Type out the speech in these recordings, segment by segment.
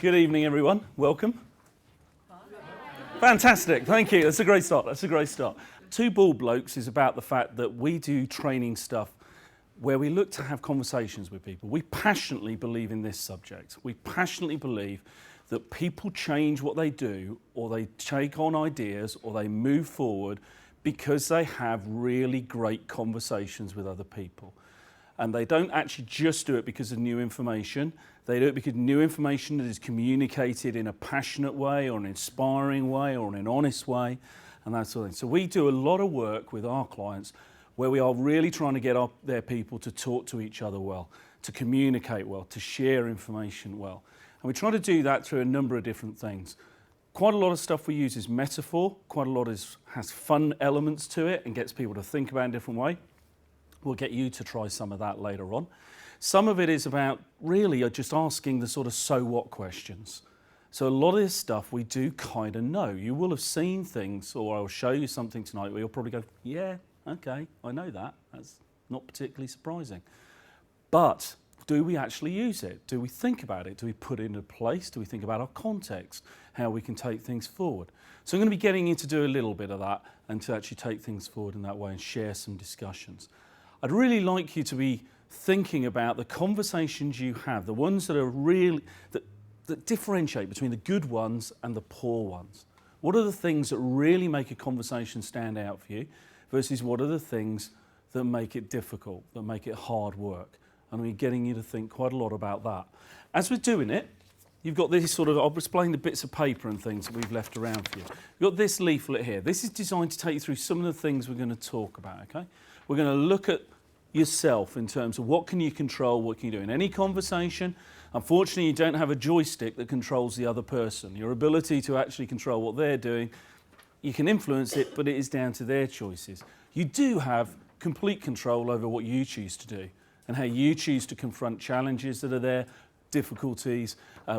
Good evening, everyone. Welcome. Fantastic. Thank you. That's a great start. That's a great start. Two Bald Blokes is about the fact that we do training stuff where we look to have conversations with people. We passionately believe in this subject. We passionately believe that people change what they do, or they take on ideas, or they move forward because they have really great conversations with other people. And they don't actually just do it because of new information. They do it because new information that is communicated in a passionate way, or an inspiring way, or in an honest way, and that sort of thing. So we do a lot of work with our clients where we are really trying to get their people to talk to each other well, to communicate well, to share information well. And we try to do that through a number of different things. Quite a lot of stuff we use is metaphor. Quite a lot has fun elements to it and gets people to think about it in a different way. We'll get you to try some of that later on. Some of it is about really just asking the sort of so what questions. So a lot of this stuff we do kind of know. You will have seen things, or I'll show you something tonight where you'll probably go, yeah, okay, I know that. That's not particularly surprising. But do we actually use it? Do we think about it? Do we put it into place? Do we think about our context, how we can take things forward? So I'm going to be getting you to do a little bit of that and to actually take things forward in that way and share some discussions. I'd really like you to be thinking about the conversations you have, the ones that are really, that differentiate between the good ones and the poor ones. What are the things that really make a conversation stand out for you versus what are the things that make it difficult, that make it hard work? And I'm getting you to think quite a lot about that. As we're doing it, you've got this sort of, I'll explain the bits of paper and things that we've left around for you. You've got this leaflet here. This is designed to take you through some of the things we're going to talk about, okay? We're going to look at yourself in terms of what can you control, what can you do in any conversation. Unfortunately, you don't have a joystick that controls the other person. Your ability to actually control what they're doing, you can influence it, but it is down to their choices. You do have complete control over what you choose to do and how you choose to confront challenges that are there, difficulties,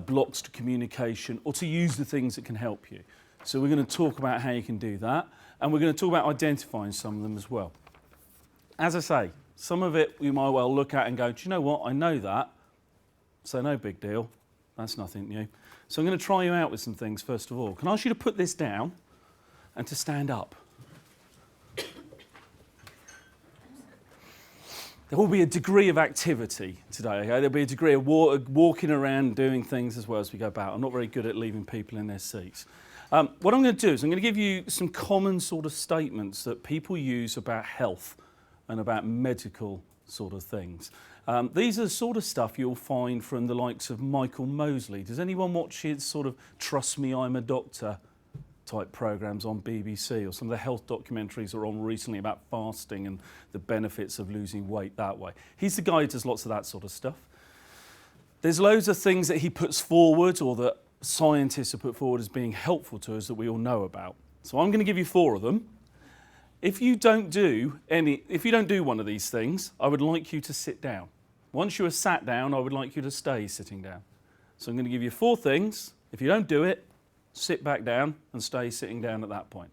blocks to communication, or to use the things that can help you. So we're going to talk about how you can do that, and we're going to talk about identifying some of them as well. As I say, some of it you might well look at and go, do you know what, I know that, so no big deal, that's nothing new. So I'm going to try you out with some things first of all. Can I ask you to put this down and to stand up? There will be a degree of activity today, okay? There'll be a degree of walking around, doing things as well as we go about. I'm not very good at leaving people in their seats. What I'm going to do is I'm going to give you some common sort of statements that people use about health and about medical sort of things. These are the sort of stuff you'll find from the likes of Michael Mosley. Does anyone watch his sort of Trust Me, I'm a Doctor type programs on BBC, or some of the health documentaries that are on recently about fasting and the benefits of losing weight that way? He's the guy who does lots of that sort of stuff. There's loads of things that he puts forward, or that scientists have put forward as being helpful to us that we all know about. So I'm going to give you 4 of them. If you don't do one of these things, I would like you to sit down. Once you are sat down, I would like you to stay sitting down. So I'm going to give you 4 things. If you don't do it, sit back down and stay sitting down at that point.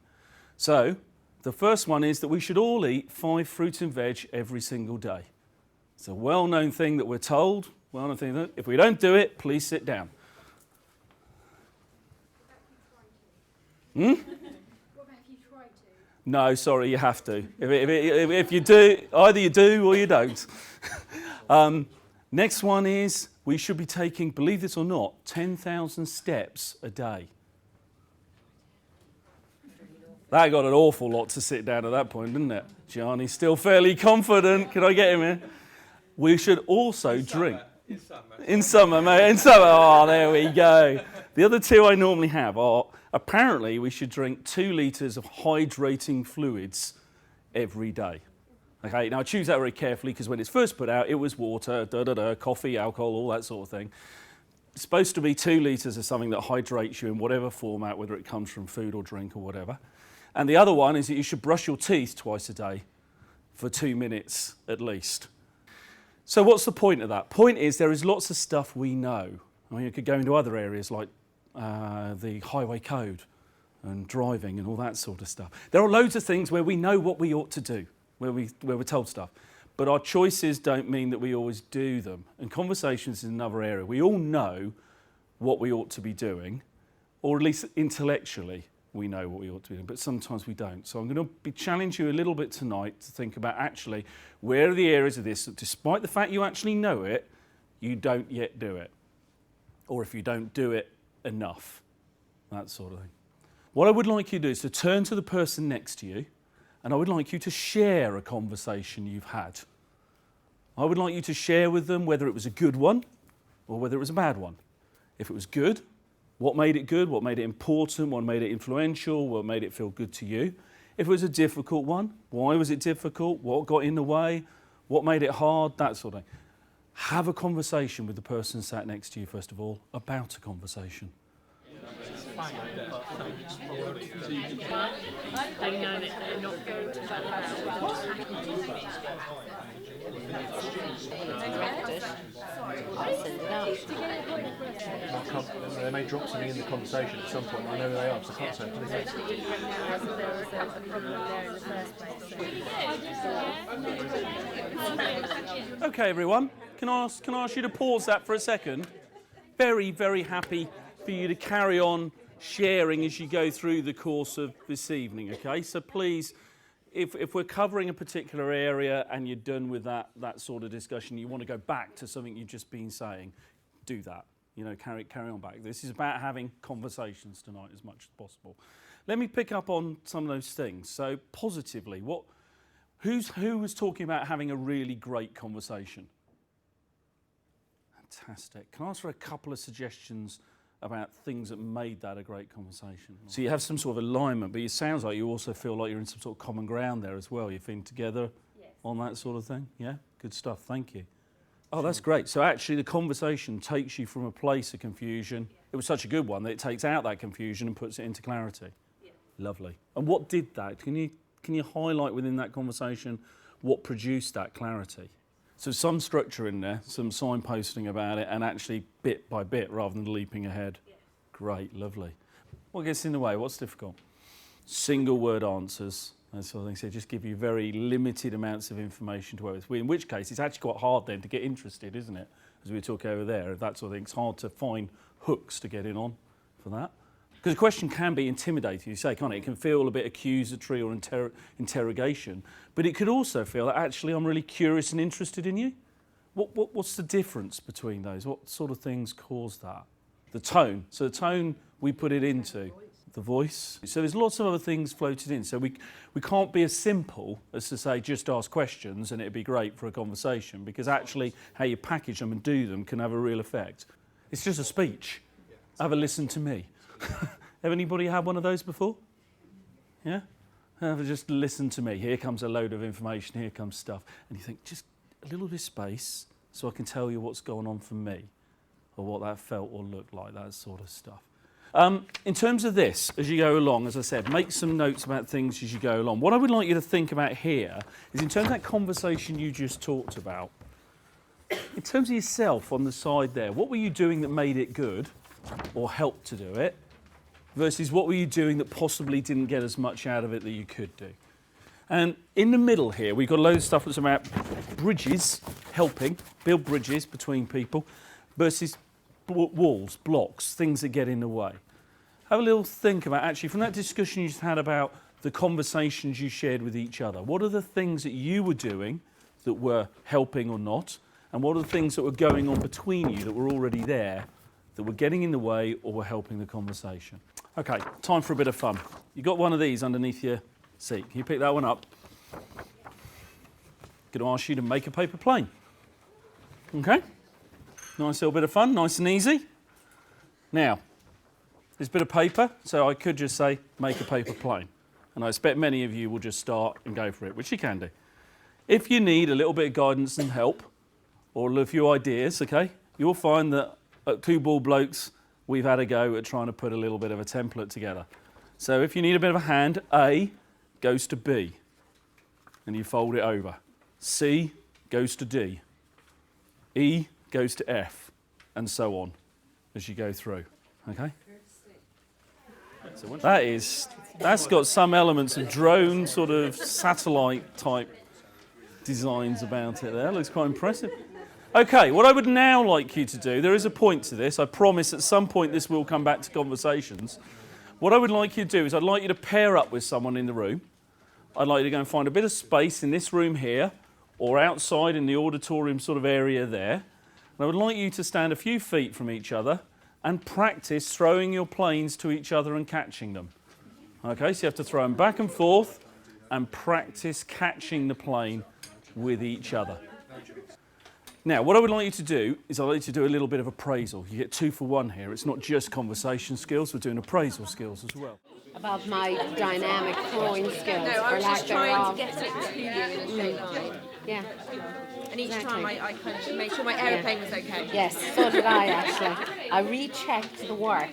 So the first one is that we should all eat 5 fruits and veg every single day. It's a well-known thing that we're told. Well-known thing that if we don't do it, please sit down. No, sorry, you have to. If you do, either you do or you don't. Next one is we should be taking, believe this or not, 10,000 steps a day. That got an awful lot to sit down at that point, didn't it? Gianni's still fairly confident. Can I get him in? We should also drink. In summer, mate. In summer. Oh, there we go. The other 2 I normally have are, apparently we should drink 2 litres of hydrating fluids every day. Okay, now I choose that very carefully because when it's first put out, it was water, coffee, alcohol, all that sort of thing. It's supposed to be 2 litres of something that hydrates you in whatever format, whether it comes from food or drink or whatever. And the other one is that you should brush your teeth twice a day for 2 minutes at least. So what's the point of that? Point is there is lots of stuff we know. I mean, you could go into other areas like the highway code and driving and all that sort of stuff. There are loads of things where we know what we ought to do, where we're told stuff. But our choices don't mean that we always do them. And conversations is another area. We all know what we ought to be doing, or at least intellectually we know what we ought to be doing, but sometimes we don't. So I'm going to be challenging you a little bit tonight to think about actually where are the areas of this that despite the fact you actually know it, you don't yet do it. Or if you don't do it enough, that sort of thing. What I would like you to do is to turn to the person next to you, and I would like you to share a conversation you've had. I would like you to share with them whether it was a good one or whether it was a bad one. If it was good, what made it good, what made it important, what made it influential, what made it feel good to you. If it was a difficult one, why was it difficult, what got in the way, what made it hard, that sort of thing. Have a conversation with the person sat next to you, first of all, about a conversation. They may drop something in the conversation at some point. I know who they are, so I can't say it. Okay, everyone, can I ask you to pause that for a second? Very, very happy for you to carry on sharing as you go through the course of this evening, okay? So please, if we're covering a particular area and you're done with that sort of discussion, you want to go back to something you've just been saying, do that. You know, carry on back. This is about having conversations tonight as much as possible. Let me pick up on some of those things. So positively, who was talking about having a really great conversation? Fantastic. Can I ask for a couple of suggestions about things that made that a great conversation? So you have some sort of alignment, but it sounds like you also feel like you're in some sort of common ground there as well. You're feeling together on that sort of thing? Yeah? Good stuff. Thank you. Oh, that's great. So actually the conversation takes you from a place of confusion. It was such a good one that it takes out that confusion and puts it into clarity. Yeah. Lovely. And what did that? Can you highlight within that conversation what produced that clarity? So some structure in there, some signposting about it, and actually bit by bit rather than leaping ahead. Yeah. Great, lovely. What gets in the way? What's difficult? Single word answers. That sort of thing. So just give you very limited amounts of information to work with. In which case, it's actually quite hard then to get interested, isn't it? As we talk over there, that sort of thing. It's hard to find hooks to get in on for that. Because a question can be intimidating, you say, can't it? It can feel a bit accusatory or interrogation, but it could also feel that actually I'm really curious and interested in you. What's the difference between those? What sort of things cause that? The tone. So the tone we put it into. The voice. So there's lots of other things floated in. So we can't be as simple as to say just ask questions and it'd be great for a conversation, because actually how you package them and do them can have a real effect. It's just a speech. Have a listen to me. Have anybody had one of those before? Yeah? Have a just listen to me. Here comes a load of information, here comes stuff. And you think, just a little bit of space so I can tell you what's going on for me, or what that felt or looked like, that sort of stuff. In terms of this, as you go along, as I said, make some notes about things as you go along. What I would like you to think about here is in terms of that conversation you just talked about, in terms of yourself on the side there, what were you doing that made it good or helped to do it, versus what were you doing that possibly didn't get as much out of it that you could do? And in the middle here, we've got a load of stuff that's about bridges, helping, build bridges between people, versus walls, blocks, things that get in the way. Have a little think about, actually, from that discussion you just had about the conversations you shared with each other, what are the things that you were doing that were helping or not, and what are the things that were going on between you that were already there that were getting in the way or were helping the conversation? Okay, time for a bit of fun. You got one of these underneath your seat. Can you pick that one up? Going to ask you to make a paper plane. Okay? Nice little bit of fun, nice and easy. Now, this bit of paper, so I could just say, make a paper plane. And I expect many of you will just start and go for it, which you can do. If you need a little bit of guidance and help, or a few ideas, okay, you'll find that at Two Bald Blokes, we've had a go at trying to put a little bit of a template together. So if you need a bit of a hand, A goes to B, and you fold it over. C goes to D. E goes to F, and so on, as you go through, okay? That's got some elements of drone, sort of satellite type designs about it there. Looks quite impressive. Okay, what I would now like you to do, there is a point to this. I promise at some point this will come back to conversations. What I would like you to do is I'd like you to pair up with someone in the room. I'd like you to go and find a bit of space in this room here or outside in the auditorium sort of area there. And I would like you to stand a few feet from each other and practice throwing your planes to each other and catching them. Okay, so you have to throw them back and forth and practice catching the plane with each other. Now, what I would like you to do is I'd like you to do a little bit of appraisal. You get 2 for 1 here. It's not just conversation skills, we're doing appraisal skills as well. About my dynamic throwing skills. No, I was just trying to thereof. get it to you in a straight line. Yeah. And each Exactly. time I kind of made sure my aeroplane was okay. Yes, so did I actually. I rechecked the work.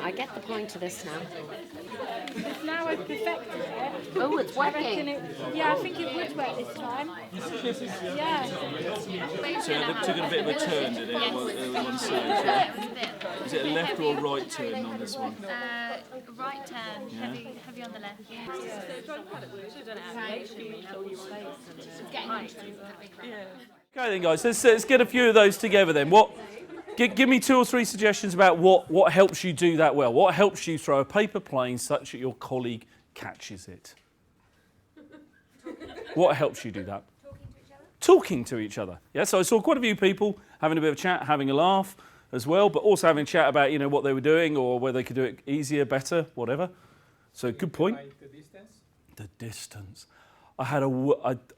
I get the point of this now. Now I've perfected it. Oh, it's I reckon working. I think it would work this time. Yeah. So it took a bit of a turn, did it? One side. Is it a left or a right turn on this one? Right turn, heavy on the left. Okay then guys, let's get a few of those together then. Give me 2 or 3 suggestions about what helps you do that well. What helps you throw a paper plane such that your colleague catches it? What helps you do that? Talking to each other. Yeah, so I saw quite a few people having a bit of a chat, having a laugh as well, but also having a chat about, what they were doing or whether they could do it easier, better, whatever. So good point. The distance? The distance.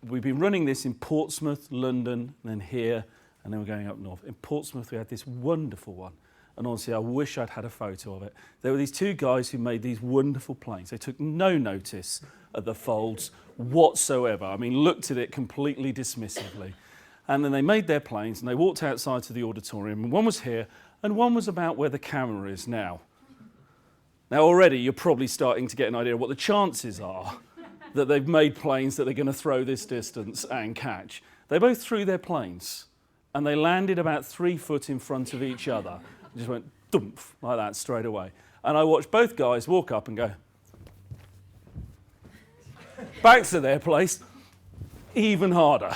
We've been running this in Portsmouth, London, and then here, and then we're going up north. In Portsmouth, we had this wonderful one. And honestly, I wish I'd had a photo of it. There were these 2 guys who made these wonderful planes. They took no notice at the folds whatsoever. I mean, looked at it completely dismissively. And then they made their planes, and they walked outside to the auditorium. And one was here, and one was about where the camera is now. Now, already, you're probably starting to get an idea of what the chances are that they've made planes that they're going to throw this distance and catch. They both threw their planes. And they landed about 3 foot in front of each other. Just went dumph, like that, straight away. And I watched both guys walk up and go back to their place, even harder.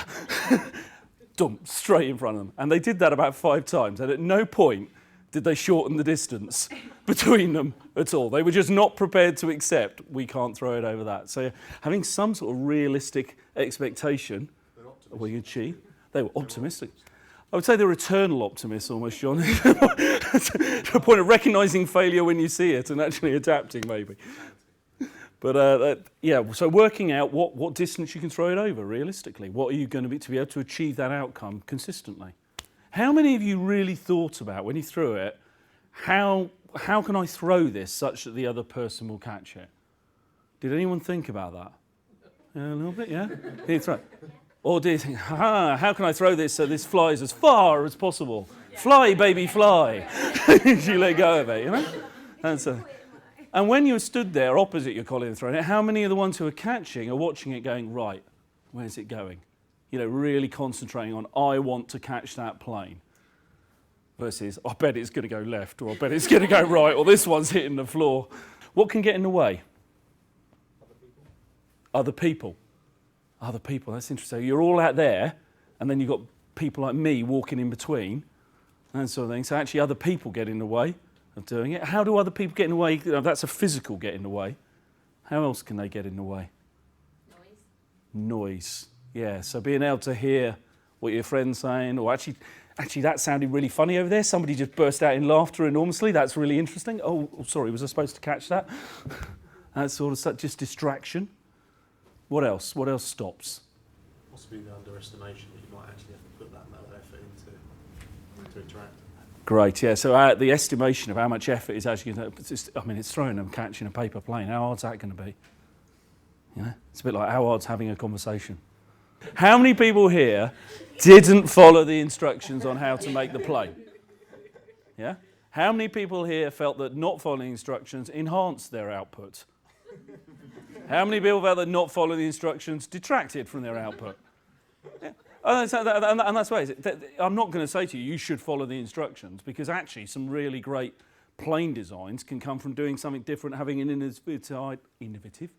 Dump, straight in front of them. And they did that about 5 times. And at no point did they shorten the distance between them at all. They were just not prepared to accept, we can't throw it over that. So having some sort of realistic expectation of what you achieve, they were optimistic. I would say they're eternal optimists almost, John, to a point of recognising failure when you see it and actually adapting maybe. But so working out what distance you can throw it over realistically. What are you going to be able to achieve that outcome consistently? How many of you really thought about, when you threw it, how can I throw this such that the other person will catch it? Did anyone think about that? Yeah, a little bit, yeah? Did you throw it? Or do you think, how can I throw this so this flies as far as possible? Fly, baby, fly. You let go of it, And when you stood there opposite your colleague and throwing it, how many of the ones who are catching are watching it going, right, where's it going? Really concentrating on, I want to catch that plane. Versus, I bet it's going to go left, or I bet it's going to go right, or this one's hitting the floor. What can get in the way? Other people. Other people, that's interesting. You're all out there, and then you've got people like me walking in between, and that sort of thing. So actually other people get in the way of doing it. How do other people get in the way? That's a physical get in the way. How else can they get in the way? Noise. Yeah, so being able to hear what your friend's saying, or actually that sounded really funny over there. Somebody just burst out in laughter enormously. That's really interesting. Oh, sorry, was I supposed to catch that? That sort of stuff, just distraction. What else? What else stops? Possibly the underestimation that you might actually have to put that amount of effort into to interact. Great, yeah. So the estimation of how much effort is actually, it's throwing and catching a paper plane. How hard's that going to be? It's a bit like how hard's having a conversation. How many people here didn't follow the instructions on how to make the plane? Yeah? How many people here felt that not following instructions enhanced their output? How many people felt that not following the instructions detracted from their output? Yeah. And that's why I'm not going to say to you, you should follow the instructions, because actually some really great plane designs can come from doing something different, having an innovative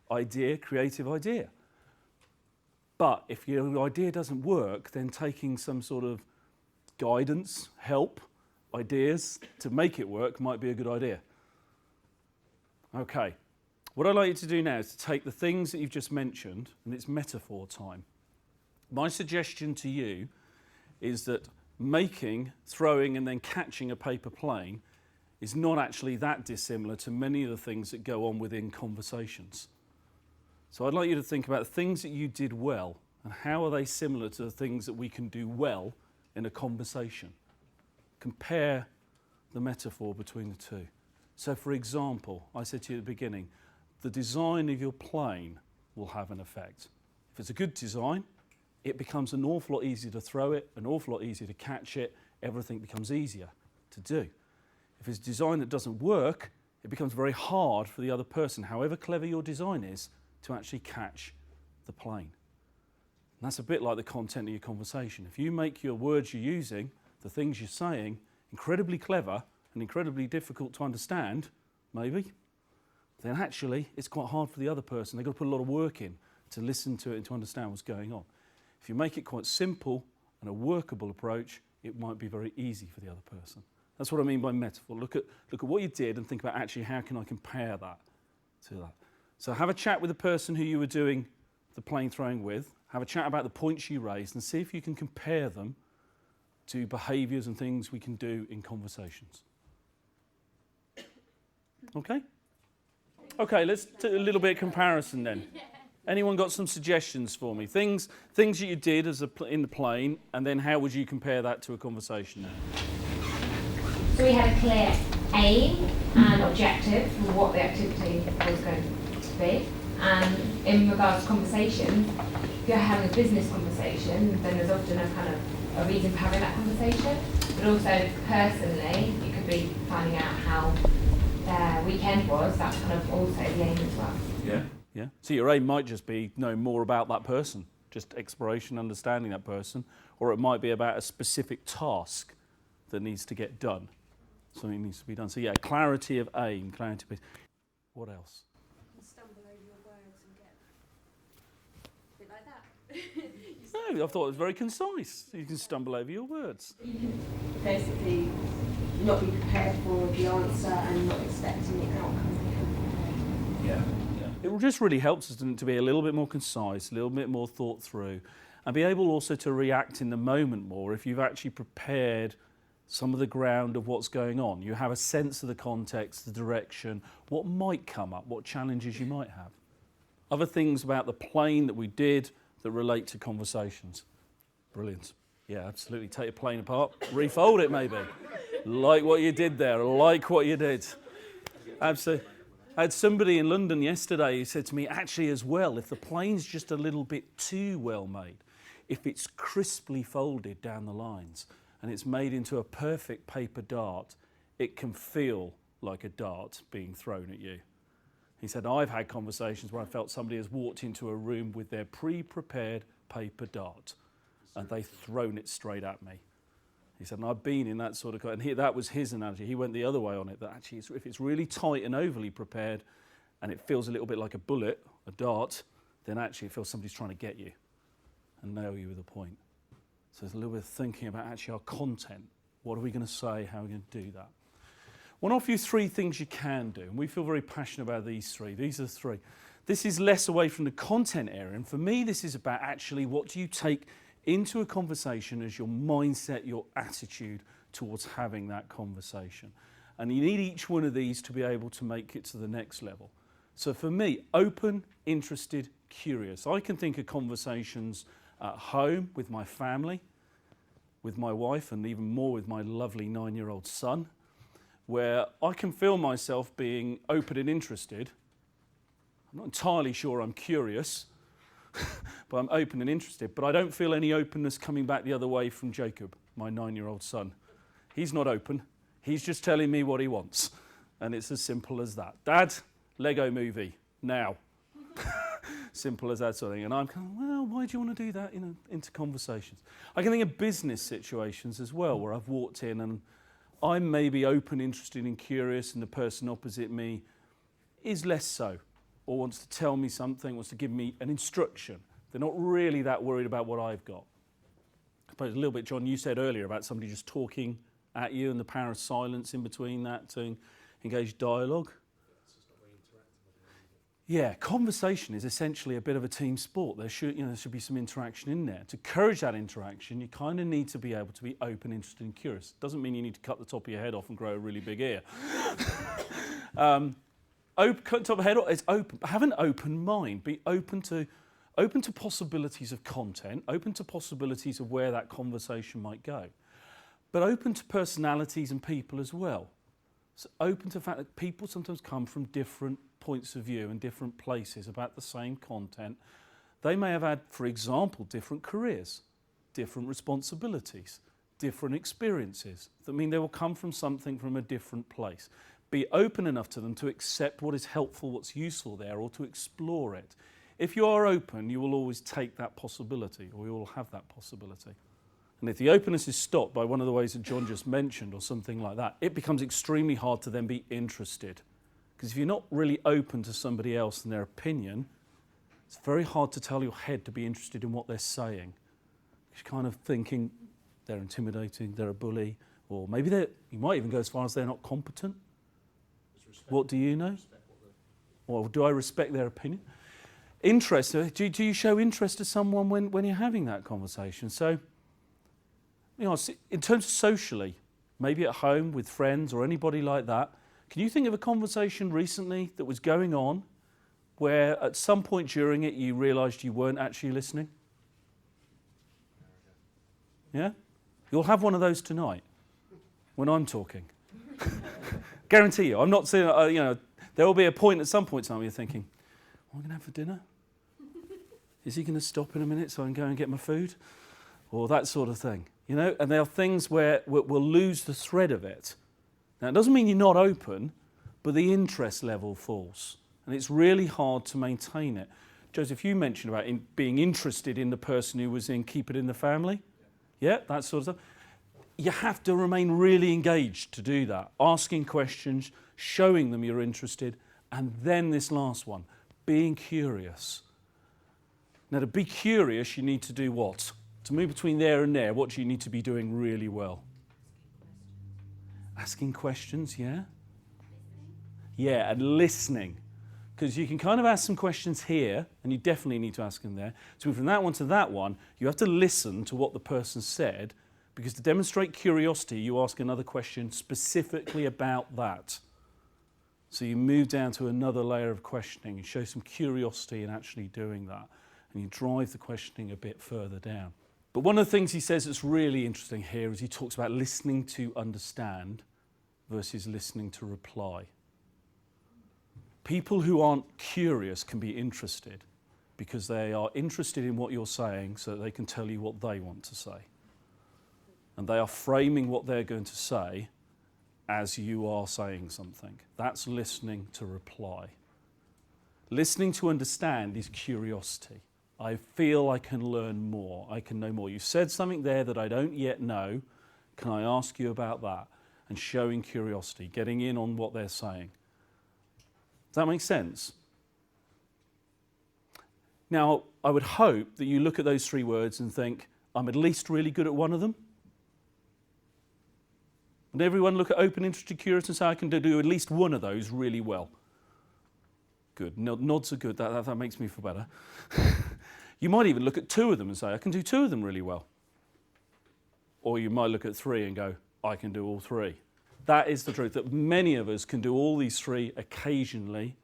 idea, creative idea. But if your idea doesn't work, then taking some sort of guidance, help, ideas to make it work might be a good idea. Okay, what I'd like you to do now is to take the things that you've just mentioned, and it's metaphor time. My suggestion to you is that making, throwing and then catching a paper plane is not actually that dissimilar to many of the things that go on within conversations. So I'd like you to think about the things that you did well and how are they similar to the things that we can do well in a conversation. Compare the metaphor between the two. So for example, I said to you at the beginning, the design of your plane will have an effect. If it's a good design, it becomes an awful lot easier to throw it, an awful lot easier to catch it, everything becomes easier to do. If it's a design that doesn't work, it becomes very hard for the other person, however clever your design is, to actually catch the plane. And that's a bit like the content of your conversation. If you make your words you're using, the things you're saying, incredibly clever and incredibly difficult to understand, maybe, then actually it's quite hard for the other person. They've got to put a lot of work in to listen to it and to understand what's going on. If you make it quite simple and a workable approach, it might be very easy for the other person. That's what I mean by metaphor. Look at what you did and think about actually how can I compare that to that. So have a chat with the person who you were doing the plane throwing with. Have a chat about the points you raised and see if you can compare them to behaviours and things we can do in conversations. Okay? Okay, let's do a little bit of comparison then. Anyone got some suggestions for me? Things that you did in the plane, and then how would you compare that to a conversation now? So we had a clear aim and objective for what the activity was going to be. And in regards to conversation, if you're having a business conversation, then there's often a kind of a reason for having that conversation. But also personally, you could be finding out how their weekend was. That's kind of also the aim as well. Yeah. Yeah. So your aim might just be knowing more about that person, just exploration, understanding that person, or it might be about a specific task that needs to get done. Something needs to be done. So yeah, clarity of aim, clarity of... What else? You can stumble over your words and get a bit like that. No, I thought it was very concise. You can stumble over your words. You can basically not be prepared for the answer and not expecting the outcome. Yeah. It just really helps us to be a little bit more concise, a little bit more thought through, and be able also to react in the moment more if you've actually prepared some of the ground of what's going on. You have a sense of the context, the direction, what might come up, what challenges you might have. Other things about the plane that we did that relate to conversations. Brilliant. Yeah, absolutely. Take a plane apart, refold it maybe. Like what you did there, like what you did. Absolutely. I had somebody in London yesterday who said to me, actually as well, if the plane's just a little bit too well made, if it's crisply folded down the lines and it's made into a perfect paper dart, it can feel like a dart being thrown at you. He said, I've had conversations where I felt somebody has walked into a room with their pre-prepared paper dart and they've thrown it straight at me. He said, and I've been in that sort of... And that was his analogy. He went the other way on it, that actually if it's really tight and overly prepared and it feels a little bit like a bullet, a dart, then actually it feels somebody's trying to get you and nail you with a point. So there's a little bit of thinking about actually our content. What are we going to say? How are we going to do that? I want to offer you 3 things you can do, and we feel very passionate about these 3. These are the 3. This is less away from the content area, and for me this is about actually what do you take into a conversation as your mindset, your attitude towards having that conversation. And you need each one of these to be able to make it to the next level. So for me, open, interested, curious. I can think of conversations at home with my family, with my wife, and even more with my lovely 9-year-old son, where I can feel myself being open and interested. I'm not entirely sure I'm curious, but I'm open and interested. But I don't feel any openness coming back the other way from Jacob, my 9-year-old son. He's not open. He's just telling me what he wants. And it's as simple as that. Dad, Lego movie, now. Simple as that sort of thing. And I'm kind of, well, why do you want to do that into conversations? I can think of business situations as well, where I've walked in and I'm maybe open, interested and curious, and the person opposite me is less so, or wants to tell me something, wants to give me an instruction They're not really that worried about what I've got. I suppose a little bit, John, you said earlier about somebody just talking at you and the power of silence in between that to engage dialogue. Yeah, conversation is essentially a bit of a team sport. There should be some interaction in there. To encourage that interaction, you kind of need to be able to be open, interested, and curious. Doesn't mean you need to cut the top of your head off and grow a really big ear. Cut top of head off. It's open. Have an open mind. Be open to possibilities of content. Open to possibilities of where that conversation might go. But open to personalities and people as well. So open to the fact that people sometimes come from different points of view and different places about the same content. They may have had, for example, different careers, different responsibilities, different experiences. That mean they will come from something from a different place. Be open enough to them to accept what is helpful, what's useful there, or to explore it. If you are open, you will always take that possibility, or you will have that possibility. And if the openness is stopped by one of the ways that John just mentioned or something like that, it becomes extremely hard to then be interested. Because if you're not really open to somebody else and their opinion, it's very hard to tell your head to be interested in what they're saying. You're kind of thinking they're intimidating, they're a bully, or maybe you might even go as far as they're not competent. What do you know? Or do I respect their opinion? Interest, do you show interest to someone when you're having that conversation? So, in terms of socially, maybe at home with friends or anybody like that, can you think of a conversation recently that was going on where at some point during it you realised you weren't actually listening? Yeah? You'll have one of those tonight when I'm talking. Guarantee you. I'm not saying, there will be a point at some point in time where you're thinking, what am I going to have for dinner? Is he going to stop in a minute so I can go and get my food? Or that sort of thing. And there are things where we'll lose the thread of it. Now, it doesn't mean you're not open, but the interest level falls. And it's really hard to maintain it. Joseph, you mentioned about being interested in the person who was in Keep It in the Family. Yeah, that sort of stuff. You have to remain really engaged to do that. Asking questions, showing them you're interested, and then this last one, being curious. Now, to be curious, you need to do what? To move between there and there, what do you need to be doing really well? Asking questions, yeah? Yeah, and listening. Because you can kind of ask some questions here, and you definitely need to ask them there. So from that one to that one, you have to listen to what the person said, because to demonstrate curiosity, you ask another question specifically about that. So you move down to another layer of questioning, and show some curiosity in actually doing that, and you drive the questioning a bit further down. But one of the things he says that's really interesting here is he talks about listening to understand versus listening to reply. People who aren't curious can be interested because they are interested in what you're saying so that they can tell you what they want to say. And they are framing what they're going to say as you are saying something. That's listening to reply. Listening to understand is curiosity. I feel I can learn more. I can know more. You said something there that I don't yet know. Can I ask you about that? And showing curiosity, getting in on what they're saying. Does that make sense? Now, I would hope that you look at those three words and think, I'm at least really good at one of them. Would everyone look at open, interested, curious and say, I can do at least one of those really well? Good. Nods are good. That makes me feel better. You might even look at two of them and say, I can do two of them really well. Or you might look at three and go, I can do all three. That is the truth, that many of us can do all these three occasionally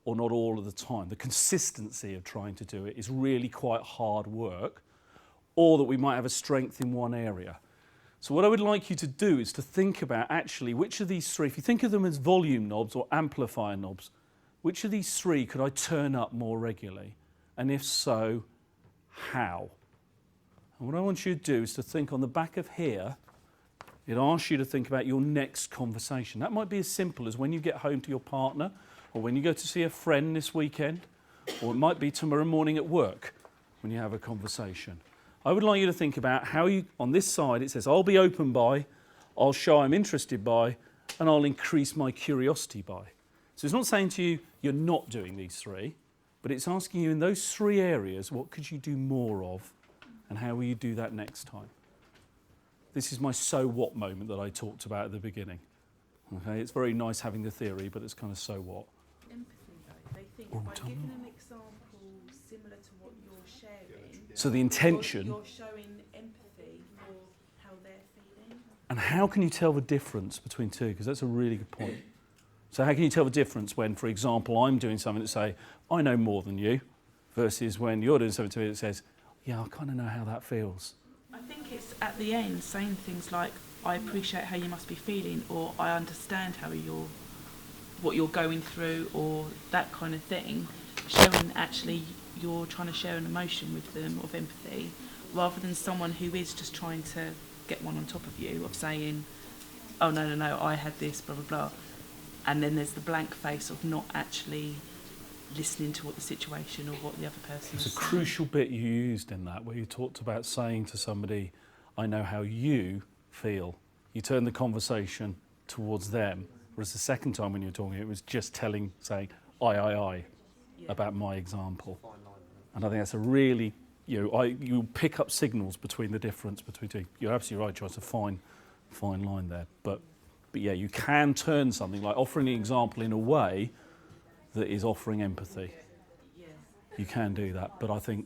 or not all of the time. The consistency of trying to do it is really quite hard work, or that we might have a strength in one area. So what I would like you to do is to think about actually which of these three, if you think of them as volume knobs or amplifier knobs, which of these three could I turn up more regularly? And if so, how? And what I want you to do is to think on the back of here, it asks you to think about your next conversation. That might be as simple as when you get home to your partner, or when you go to see a friend this weekend, or it might be tomorrow morning at work when you have a conversation. I would like you to think about how you, on this side, it says, I'll be open by, I'll show I'm interested by, and I'll increase my curiosity by. So it's not saying to you, you're not doing these three, But it's asking you in those 3 areas, what could you do more of, and how will you do that next time? This is my so what moment that I talked about at the beginning. Okay, it's very nice having the theory, but it's kind of so what. Empathy, though, they think by giving an example similar to what you're sharing. So the intention. You're showing empathy for how they're feeling. And how can you tell the difference between two? Because that's a really good point. So how can you tell the difference when, for example, I'm doing something that say, I know more than you, versus when you're doing something to me that says, yeah, I kind of know how that feels. I think it's at the end saying things like, I appreciate how you must be feeling, or I understand what you're going through, or that kind of thing. Showing actually you're trying to share an emotion with them of empathy, rather than someone who is just trying to get one on top of you, of saying, oh no, I had this, blah, blah, blah. And then there's the blank face of not actually listening to what the situation or what the other person is It's a saying. crucial bit you used in that, where you talked about saying to somebody, I know how you feel. You turn the conversation towards them, whereas the second time when you were talking, it was just saying, I, about my example. And I think that's a really, you pick up signals between the difference between two. You're absolutely right, Joyce, it's a fine line there. But yeah, you can turn something like offering an example in a way that is offering empathy. You can do that, but I think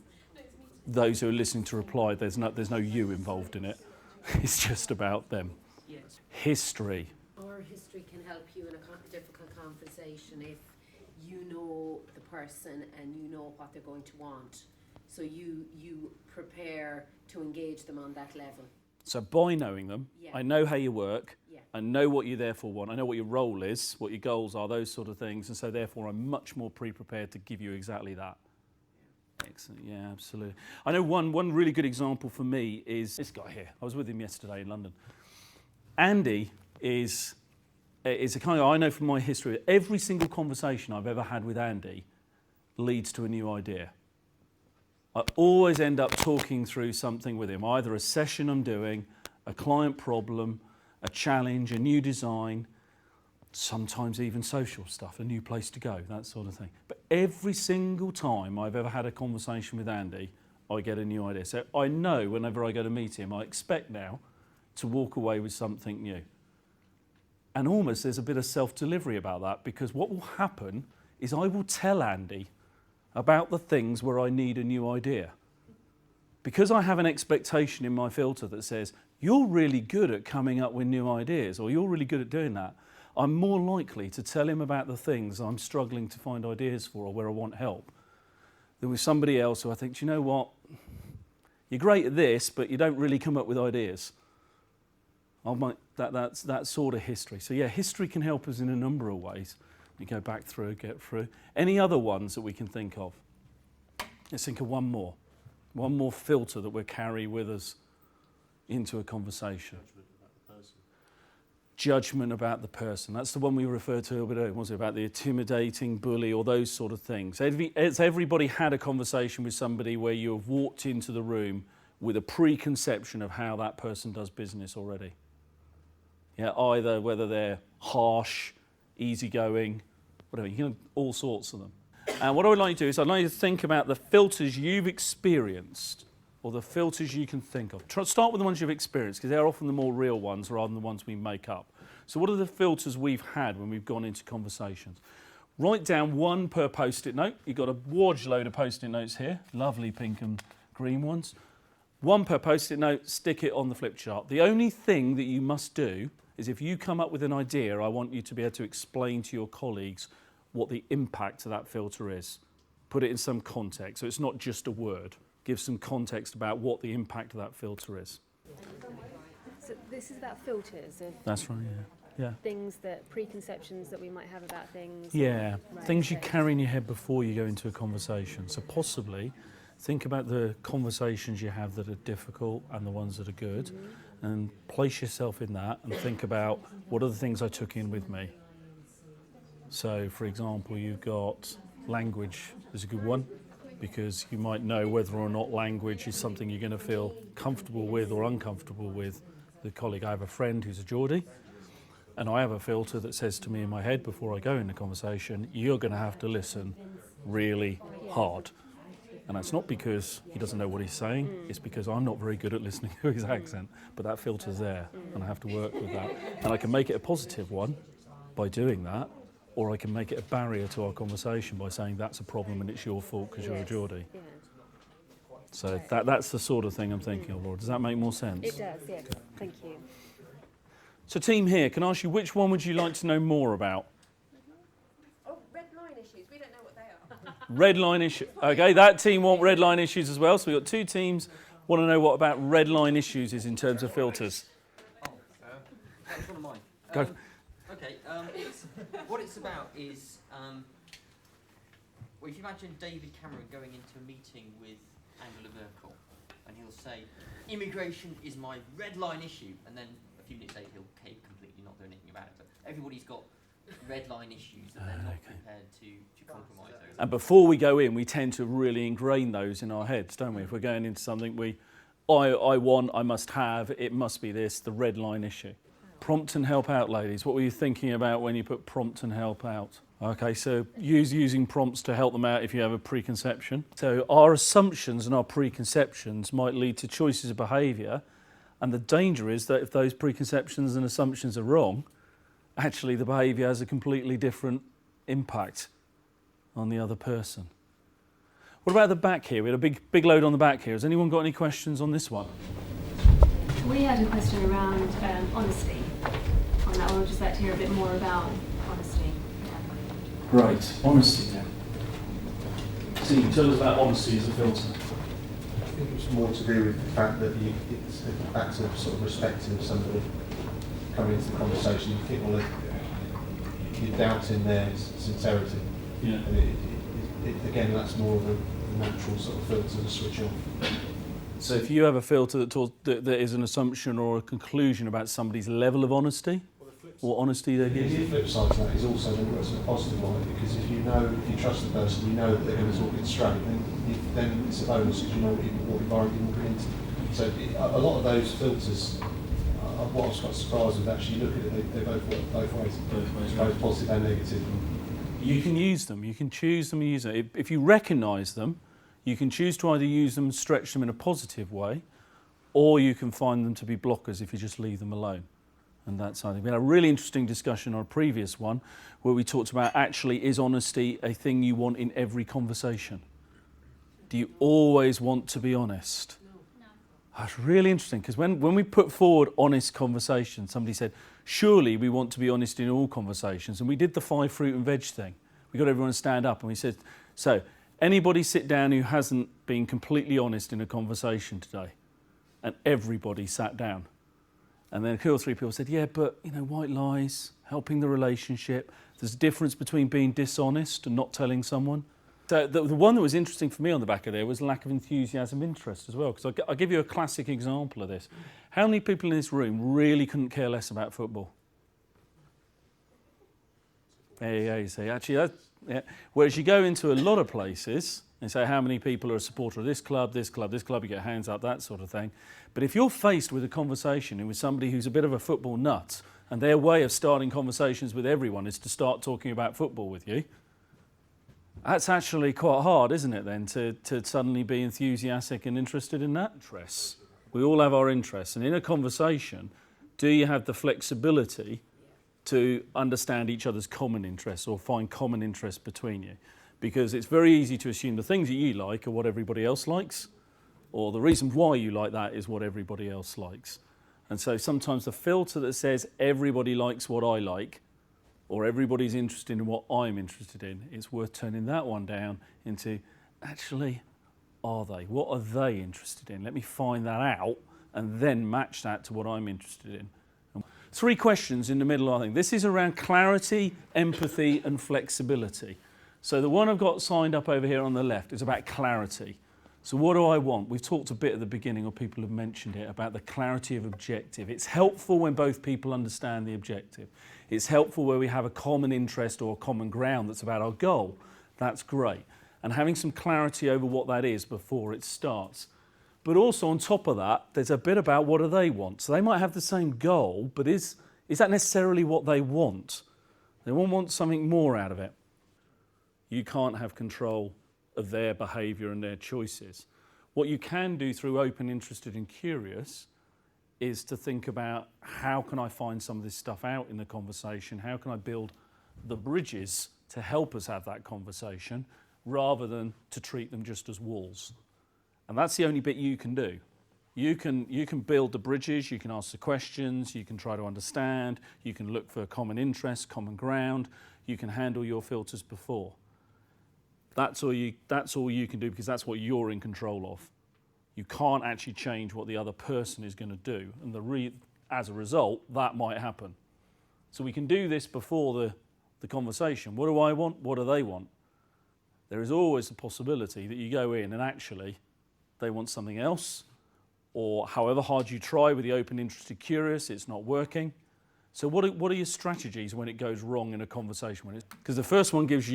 those who are listening to reply, there's no you involved in it. It's just about them. History. Or history can help you in a difficult conversation if you know the person and you know what they're going to want. So you prepare to engage them on that level. So by knowing them, I know how you work, I know what you therefore want, I know what your role is, what your goals are, those sort of things, and so therefore I'm much more pre-prepared to give you exactly that. Excellent, yeah, absolutely. I know one really good example for me is this guy here. I was with him yesterday in London. Andy is a kind of, I know from my history, every single conversation I've ever had with Andy leads to a new idea. I always end up talking through something with him, either a session I'm doing, a client problem, a challenge, a new design, sometimes even social stuff, a new place to go, that sort of thing. But every single time I've ever had a conversation with Andy, I get a new idea. So I know whenever I go to meet him, I expect now to walk away with something new. And almost there's a bit of self-delivery about that, because what will happen is I will tell Andy about the things where I need a new idea. Because I have an expectation in my filter that says, you're really good at coming up with new ideas, or you're really good at doing that, I'm more likely to tell him about the things I'm struggling to find ideas for or where I want help than with somebody else who I think, do you know what, you're great at this, but you don't really come up with ideas. That's that sort of history. So yeah, history can help us in a number of ways. You go back through, get through. Any other ones that we can think of? Let's think of one more filter that we'll carry with us into a conversation. Judgment about the person. That's the one we referred to a bit earlier, wasn't it? About the intimidating bully or those sort of things. Has everybody had a conversation with somebody where you have walked into the room with a preconception of how that person does business already? Yeah, either whether they're harsh, easygoing, whatever, you can all sorts of them. And what I would like you to do is I'd like you to think about the filters you've experienced or the filters you can think of. Start with the ones you've experienced, because they're often the more real ones rather than the ones we make up. So what are the filters we've had when we've gone into conversations? Write down one per post-it note. You've got a wodge load of post-it notes here, lovely pink and green ones. One per post-it note, stick it on the flip chart. The only thing that you must do is if you come up with an idea, I want you to be able to explain to your colleagues what the impact of that filter is. Put it in some context, so it's not just a word. Give some context about what the impact of that filter is. So this is about filters of That's right, yeah. things that, preconceptions that we might have about things. Yeah, Right, things you okay. carry in your head before you go into a conversation. So possibly think about the conversations you have that are difficult and the ones that are good, and place yourself in that and think about what are the things I took in with me. So, for example, you've got language is a good one, because you might know whether or not language is something you're going to feel comfortable with or uncomfortable with the colleague. I have a friend who's a Geordie, and I have a filter that says to me in my head before I go into conversation, you're going to have to listen really hard. And that's not because he doesn't know what he's saying, it's because I'm not very good at listening to his accent, but that filter's there and I have to work with that. And I can make it a positive one by doing that, or I can make it a barrier to our conversation by saying that's a problem and it's your fault because you're a Geordie. Yeah. So that's the sort of thing I'm thinking of, Laura. Does that make more sense? It does, yes. Thank you. So team here, can I ask you which one would you like to know more about? Oh, redline issues. We don't know what they are. Redline issues. Okay, that team want redline issues as well. So we've got two teams. Want to know what about redline issues is in terms of filters. That's one of mine. Go. Okay, what it's about is, well, if you imagine David Cameron going into a meeting with Angela Merkel, and he'll say, immigration is my red line issue, and then a few minutes later he'll cave completely, not do anything about it. So everybody's got red line issues, and they're not prepared to compromise those. And before we go in, we tend to really ingrain those in our heads, don't we? If we're going into something I want, I must have, it must be this, the red line issue. Prompt and help out, ladies. What were you thinking about when you put prompt and help out? Okay, so using prompts to help them out if you have a preconception. So our assumptions and our preconceptions might lead to choices of behaviour, and the danger is that if those preconceptions and assumptions are wrong, actually the behaviour has a completely different impact on the other person. What about the back here? We had a big load on the back here. Has anyone got any questions on this one? We had a question around honesty on that one. I'd just like to hear a bit more about honesty. Right, honesty then. Steve, tell us about honesty as a filter. I think it's more to do with the fact that it's back to sort of respecting somebody coming into the conversation. You think, well, you're doubting their sincerity. Yeah. And again, that's more of a natural sort of filter to switch on. So if you have a filter that is an assumption or a conclusion about somebody's level of honesty, or honesty they give you? The flip side to that is also the positive on it, because if you trust the person, you know that they're going to talk it straight, then it's a bonus because you know what environment you walk into. So a lot of those filters, what I was quite surprised with, actually look at it, they both work both ways. Both positive and negative. You can use them, you can choose them and use them. If you recognise them, you can choose to either use them and stretch them in a positive way, or you can find them to be blockers if you just leave them alone. And that's something. We had a really interesting discussion on a previous one where we talked about actually is honesty a thing you want in every conversation? Do you always want to be honest? No. That's really interesting because when we put forward honest conversation, somebody said, surely we want to be honest in all conversations. And we did the 5 fruit and veg thing. We got everyone to stand up and we said, so anybody sit down who hasn't been completely honest in a conversation today? And everybody sat down. And then 2 or 3 people said, yeah, but, white lies, helping the relationship. There's a difference between being dishonest and not telling someone. So the one that was interesting for me on the back of there was lack of enthusiasm, interest as well. Because I'll give you a classic example of this. How many people in this room really couldn't care less about football? There you go, you see. Actually, yeah. Whereas you go into a lot of places and say how many people are a supporter of this club, this club, this club, you get hands up, that sort of thing. But if you're faced with a conversation with somebody who's a bit of a football nut, and their way of starting conversations with everyone is to start talking about football with you, that's actually quite hard, isn't it then, to suddenly be enthusiastic and interested in that? Interests. We all have our interests. And in a conversation, do you have the flexibility to understand each other's common interests or find common interests between you? Because it's very easy to assume the things that you like are what everybody else likes, or the reason why you like that is what everybody else likes. And so sometimes the filter that says everybody likes what I like, or everybody's interested in what I'm interested in, it's worth turning that one down into, actually, are they? What are they interested in? Let me find that out and then match that to what I'm interested in. 3 questions in the middle, I think. This is around clarity, empathy, and flexibility. So the one I've got signed up over here on the left is about clarity. So what do I want? We've talked a bit at the beginning, or people have mentioned it, about the clarity of objective. It's helpful when both people understand the objective. It's helpful where we have a common interest or a common ground that's about our goal. That's great. And having some clarity over what that is before it starts. But also on top of that, there's a bit about what do they want. So they might have the same goal, but is that necessarily what they want? They want something more out of it. You can't have control of their behaviour and their choices. What you can do through open, interested and curious is to think about how can I find some of this stuff out in the conversation, how can I build the bridges to help us have that conversation rather than to treat them just as walls. And that's the only bit you can do. You can build the bridges, you can ask the questions, you can try to understand, you can look for common interests, common ground, you can handle your filters before. That's all you can do because that's what you're in control of. You can't actually change what the other person is going to do, and as a result, that might happen. So we can do this before the conversation. What do I want? What do they want? There is always the possibility that you go in and actually they want something else, or however hard you try with the open, interested, curious, it's not working. So what are your strategies when it goes wrong in a conversation? Because the first one gives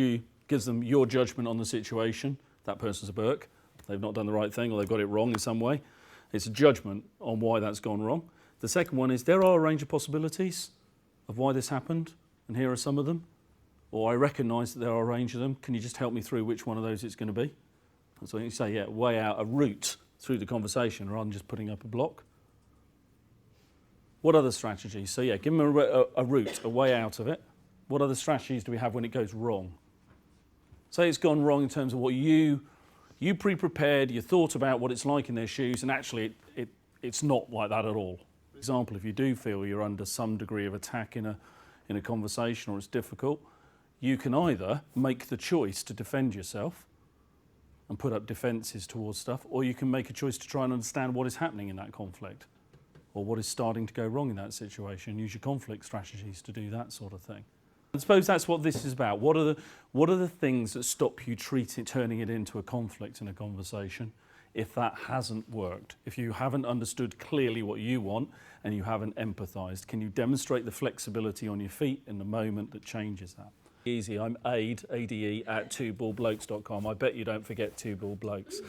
them your judgment on the situation. That person's a Burke. They've not done the right thing or they've got it wrong in some way. It's a judgment on why that's gone wrong. The second one is there are a range of possibilities of why this happened, and here are some of them. Or I recognise that there are a range of them. Can you just help me through which one of those it's going to be? And so you say, yeah, weigh out a route through the conversation rather than just putting up a block. What other strategies? So yeah, give them a route, a way out of it. What other strategies do we have when it goes wrong? Say it's gone wrong in terms of what you pre-prepared, you thought about what it's like in their shoes, and actually it's not like that at all. For example, if you do feel you're under some degree of attack in a conversation or it's difficult, you can either make the choice to defend yourself and put up defences towards stuff, or you can make a choice to try and understand what is happening in that conflict or what is starting to go wrong in that situation and use your conflict strategies to do that sort of thing. I suppose that's what this is about. What are the things that stop you turning it into a conflict in a conversation if that hasn't worked? If you haven't understood clearly what you want and you haven't empathised, can you demonstrate the flexibility on your feet in the moment that changes that? Easy. I'm ade@twoballblokes.com. I bet you don't forget Two Ball Blokes.